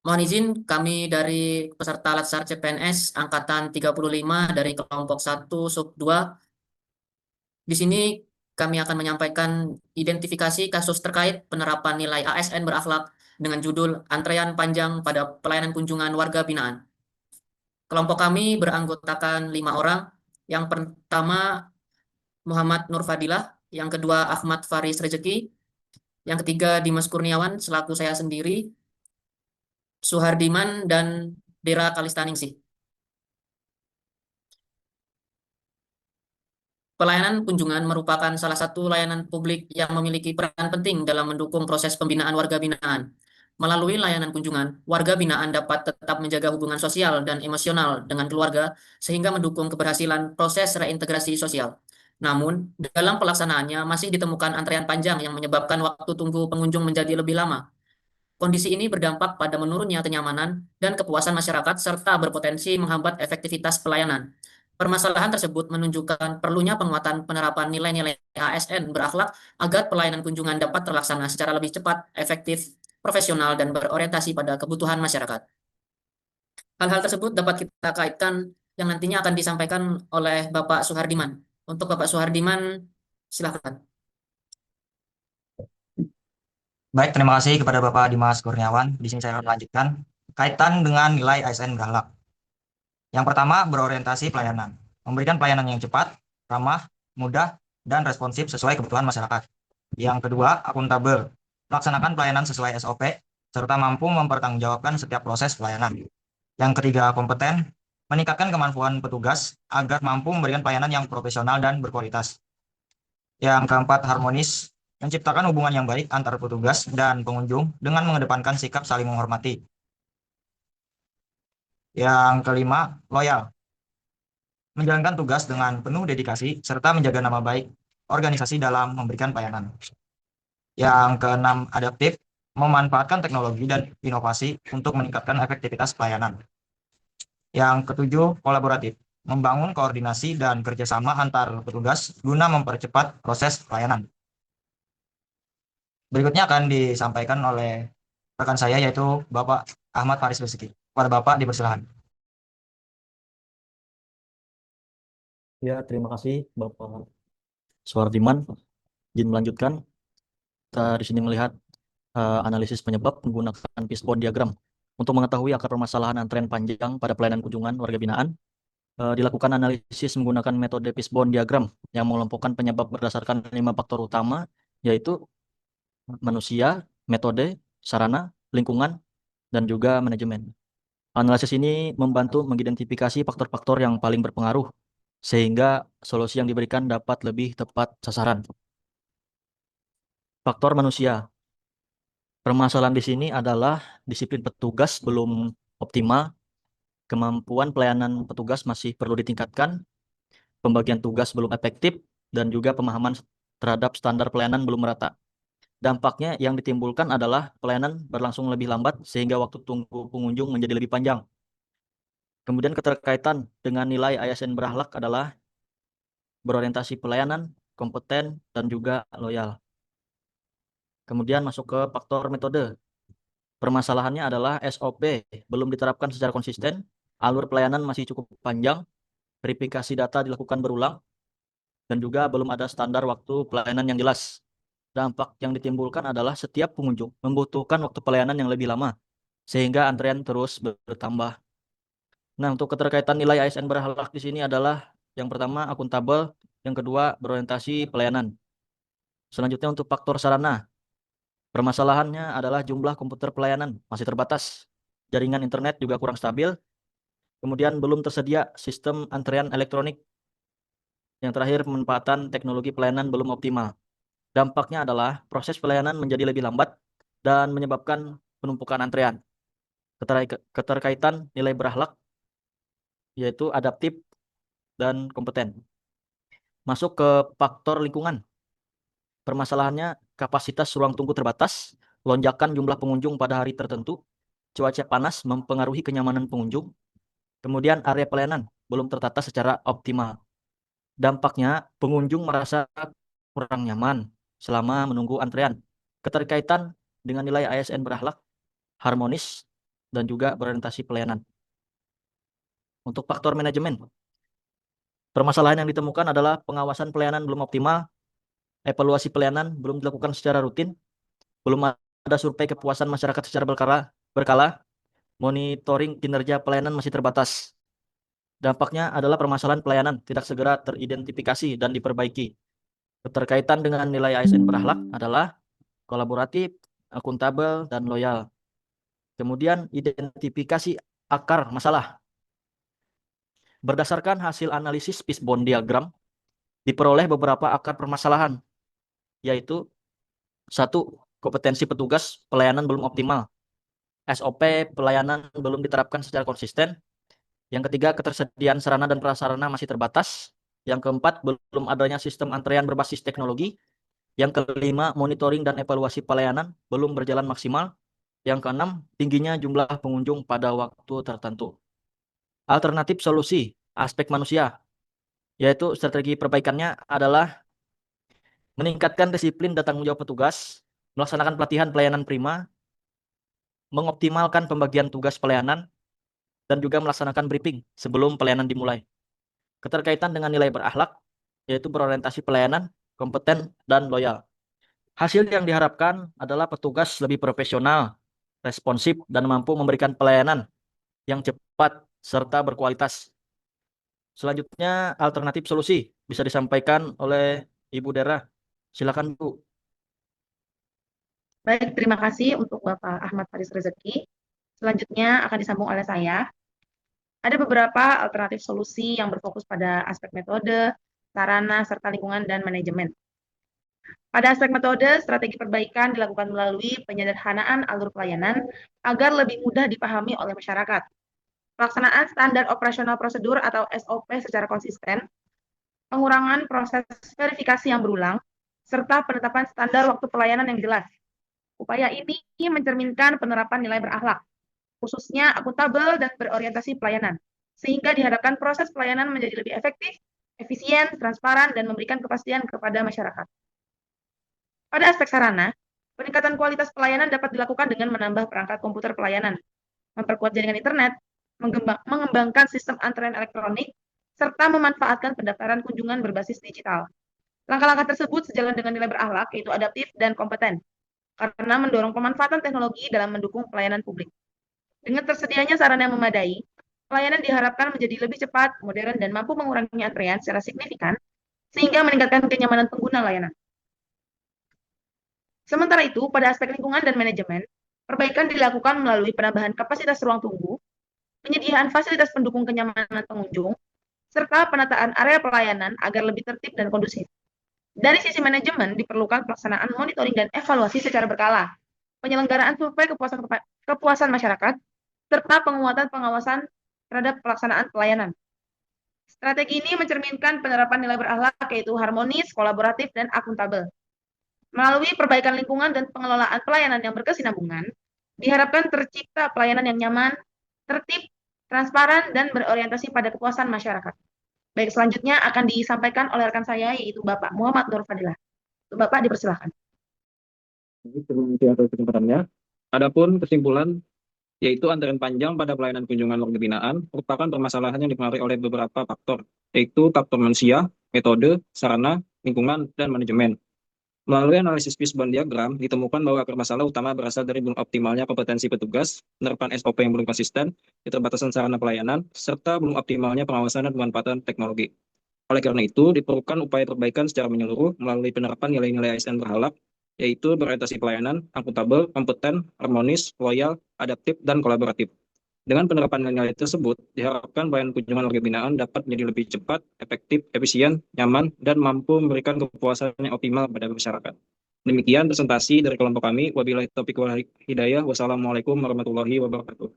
Mohon izin, kami dari peserta Latsar CPNS Angkatan 35 dari kelompok 1 sub 2. Di sini kami akan menyampaikan identifikasi kasus terkait penerapan nilai ASN berakhlak dengan judul Antrean Panjang pada Pelayanan Kunjungan Warga Binaan. Kelompok kami beranggotakan 5 orang. Yang pertama Muhammad Nur Fadilah, yang kedua Ahmad Faris Rezeki, yang ketiga Dimas Kurniawan selaku saya sendiri, Suhardiman, dan Dera Kalistaningsih. Pelayanan kunjungan merupakan salah satu layanan publik yang memiliki peran penting dalam mendukung proses pembinaan warga binaan. Melalui layanan kunjungan, warga binaan dapat tetap menjaga hubungan sosial dan emosional dengan keluarga sehingga mendukung keberhasilan proses reintegrasi sosial. Namun, dalam pelaksanaannya masih ditemukan antrean panjang yang menyebabkan waktu tunggu pengunjung menjadi lebih lama. Kondisi ini berdampak pada menurunnya kenyamanan dan kepuasan masyarakat serta berpotensi menghambat efektivitas pelayanan. Permasalahan tersebut menunjukkan perlunya penguatan penerapan nilai-nilai ASN berakhlak agar pelayanan kunjungan dapat terlaksana secara lebih cepat, efektif, profesional, dan berorientasi pada kebutuhan masyarakat. Hal-hal tersebut dapat kita kaitkan yang nantinya akan disampaikan oleh Bapak Suhardiman. Untuk Bapak Suhardiman, silakan. Baik, terima kasih kepada Bapak Dimas Kurniawan. Di sini saya akan melanjutkan kaitan dengan nilai ASN berakhlak. Yang pertama, berorientasi pelayanan. Memberikan pelayanan yang cepat, ramah, mudah, dan responsif sesuai kebutuhan masyarakat. Yang kedua, akuntabel. Melaksanakan pelayanan sesuai SOP, serta mampu mempertanggungjawabkan setiap proses pelayanan. Yang ketiga, kompeten. Meningkatkan kemampuan petugas agar mampu memberikan pelayanan yang profesional dan berkualitas. Yang keempat, harmonis. Menciptakan hubungan yang baik antar petugas dan pengunjung dengan mengedepankan sikap saling menghormati. Yang kelima, loyal. Menjalankan tugas dengan penuh dedikasi serta menjaga nama baik organisasi dalam memberikan pelayanan. Yang keenam, adaptif. Memanfaatkan teknologi dan inovasi untuk meningkatkan efektivitas pelayanan. Yang ketujuh, kolaboratif. Membangun koordinasi dan kerjasama antar petugas guna mempercepat proses pelayanan. Berikutnya akan disampaikan oleh rekan saya yaitu Bapak Ahmad Faris Rezeki. Kepada Bapak dipersilakan. Ya, terima kasih Bapak Suhardiman. Izin melanjutkan. Kita di sini melihat analisis penyebab menggunakan fishbone diagram. Untuk mengetahui akar permasalahan antrean panjang pada pelayanan kunjungan warga binaan, dilakukan analisis menggunakan metode fishbone diagram yang mengelompokkan penyebab berdasarkan 5 faktor utama, yaitu manusia, metode, sarana, lingkungan, dan juga manajemen. Analisis ini membantu mengidentifikasi faktor-faktor yang paling berpengaruh, sehingga solusi yang diberikan dapat lebih tepat sasaran. Faktor manusia. Permasalahan di sini adalah disiplin petugas belum optimal, kemampuan pelayanan petugas masih perlu ditingkatkan, pembagian tugas belum efektif, dan juga pemahaman terhadap standar pelayanan belum merata. Dampaknya yang ditimbulkan adalah pelayanan berlangsung lebih lambat sehingga waktu tunggu pengunjung menjadi lebih panjang. Kemudian keterkaitan dengan nilai ASN berakhlak adalah berorientasi pelayanan, kompeten, dan juga loyal. Kemudian masuk ke faktor metode. Permasalahannya adalah SOP belum diterapkan secara konsisten, alur pelayanan masih cukup panjang, verifikasi data dilakukan berulang, dan juga belum ada standar waktu pelayanan yang jelas. Dampak yang ditimbulkan adalah setiap pengunjung membutuhkan waktu pelayanan yang lebih lama, sehingga antrean terus bertambah. Nah, untuk keterkaitan nilai ASN berakhlak di sini adalah yang pertama akuntabel, yang kedua berorientasi pelayanan. Selanjutnya untuk faktor sarana. Permasalahannya adalah jumlah komputer pelayanan masih terbatas. Jaringan internet juga kurang stabil. Kemudian belum tersedia sistem antrean elektronik. Yang terakhir, pemanfaatan teknologi pelayanan belum optimal. Dampaknya adalah proses pelayanan menjadi lebih lambat dan menyebabkan penumpukan antrean. Keterkaitan nilai berakhlak yaitu adaptif dan kompeten. Masuk ke faktor lingkungan. Permasalahannya kapasitas ruang tunggu terbatas, lonjakan jumlah pengunjung pada hari tertentu, cuaca panas mempengaruhi kenyamanan pengunjung, kemudian area pelayanan belum tertata secara optimal. Dampaknya pengunjung merasa kurang nyaman selama menunggu antrean. Keterkaitan dengan nilai ASN berakhlak, harmonis, dan juga berorientasi pelayanan. Untuk faktor manajemen, permasalahan yang ditemukan adalah pengawasan pelayanan belum optimal, evaluasi pelayanan belum dilakukan secara rutin, belum ada survei kepuasan masyarakat secara berkala, monitoring kinerja pelayanan masih terbatas. Dampaknya adalah permasalahan pelayanan tidak segera teridentifikasi dan diperbaiki. Keterkaitan dengan nilai ASN berakhlak adalah kolaboratif, akuntabel, dan loyal. Kemudian identifikasi akar masalah. Berdasarkan hasil analisis fishbone diagram, diperoleh beberapa akar permasalahan, yaitu 1. Kompetensi petugas pelayanan belum optimal. SOP pelayanan belum diterapkan secara konsisten. Yang ketiga, ketersediaan sarana dan prasarana masih terbatas. Yang keempat, belum adanya sistem antrean berbasis teknologi. Yang kelima, monitoring dan evaluasi pelayanan belum berjalan maksimal. Yang keenam, tingginya jumlah pengunjung pada waktu tertentu. Alternatif solusi, aspek manusia, yaitu strategi perbaikannya adalah meningkatkan disiplin dan tanggung jawab petugas, melaksanakan pelatihan pelayanan prima, mengoptimalkan pembagian tugas pelayanan, dan juga melaksanakan briefing sebelum pelayanan dimulai. Keterkaitan dengan nilai berakhlak, yaitu berorientasi pelayanan, kompeten, dan loyal. Hasil yang diharapkan adalah petugas lebih profesional, responsif, dan mampu memberikan pelayanan yang cepat serta berkualitas. Selanjutnya, alternatif solusi bisa disampaikan oleh Ibu Dera. Silakan, Bu. Baik, terima kasih untuk Bapak Ahmad Faris Rezeki. Selanjutnya akan disambung oleh saya. Ada beberapa alternatif solusi yang berfokus pada aspek metode, sarana, serta lingkungan dan manajemen. Pada aspek metode, strategi perbaikan dilakukan melalui penyederhanaan alur pelayanan agar lebih mudah dipahami oleh masyarakat. Pelaksanaan standar operasional prosedur atau SOP secara konsisten, pengurangan proses verifikasi yang berulang, serta penetapan standar waktu pelayanan yang jelas. Upaya ini mencerminkan penerapan nilai berakhlak, khususnya akuntabel dan berorientasi pelayanan, sehingga diharapkan proses pelayanan menjadi lebih efektif, efisien, transparan, dan memberikan kepastian kepada masyarakat. Pada aspek sarana, peningkatan kualitas pelayanan dapat dilakukan dengan menambah perangkat komputer pelayanan, memperkuat jaringan internet, mengembangkan sistem antrean elektronik, serta memanfaatkan pendaftaran kunjungan berbasis digital. Langkah-langkah tersebut sejalan dengan nilai berakhlak, yaitu adaptif dan kompeten, karena mendorong pemanfaatan teknologi dalam mendukung pelayanan publik. Dengan tersedianya sarana yang memadai, pelayanan diharapkan menjadi lebih cepat, modern, dan mampu mengurangi antrean secara signifikan, sehingga meningkatkan kenyamanan pengguna layanan. Sementara itu, pada aspek lingkungan dan manajemen, perbaikan dilakukan melalui penambahan kapasitas ruang tunggu, penyediaan fasilitas pendukung kenyamanan pengunjung, serta penataan area pelayanan agar lebih tertib dan kondusif. Dari sisi manajemen, diperlukan pelaksanaan monitoring dan evaluasi secara berkala, penyelenggaraan survei kepuasan masyarakat, serta penguatan pengawasan terhadap pelaksanaan pelayanan. Strategi ini mencerminkan penerapan nilai berakhlak, yaitu harmonis, kolaboratif, dan akuntabel. Melalui perbaikan lingkungan dan pengelolaan pelayanan yang berkesinambungan, diharapkan tercipta pelayanan yang nyaman, tertib, transparan, dan berorientasi pada kepuasan masyarakat. Baik, selanjutnya akan disampaikan oleh rekan saya, yaitu Bapak Muhammad Nur Fadilah. Bapak, dipersilahkan. Terima kasih atas kesempatannya. Adapun kesimpulan, yaitu antrean panjang pada pelayanan kunjungan warga binaan merupakan permasalahan yang dipengaruhi oleh beberapa faktor, yaitu faktor manusia, metode, sarana, lingkungan, dan manajemen. Melalui analisis fishbone diagram, ditemukan bahwa akar masalah utama berasal dari belum optimalnya kompetensi petugas, penerapan SOP yang belum konsisten, keterbatasan sarana pelayanan, serta belum optimalnya pengawasan dan pemanfaatan teknologi. Oleh karena itu, diperlukan upaya perbaikan secara menyeluruh melalui penerapan nilai-nilai ASN berhalak, yaitu berorientasi pelayanan, akuntabel, kompeten, harmonis, loyal, adaptif, dan kolaboratif. Dengan penerapan nilai tersebut, diharapkan pelayanan kunjungan warga binaan dapat menjadi lebih cepat, efektif, efisien, nyaman, dan mampu memberikan kepuasan yang optimal pada masyarakat. Demikian presentasi dari kelompok kami. Wabillahi taufiq wal hidayah. Wassalamualaikum warahmatullahi wabarakatuh.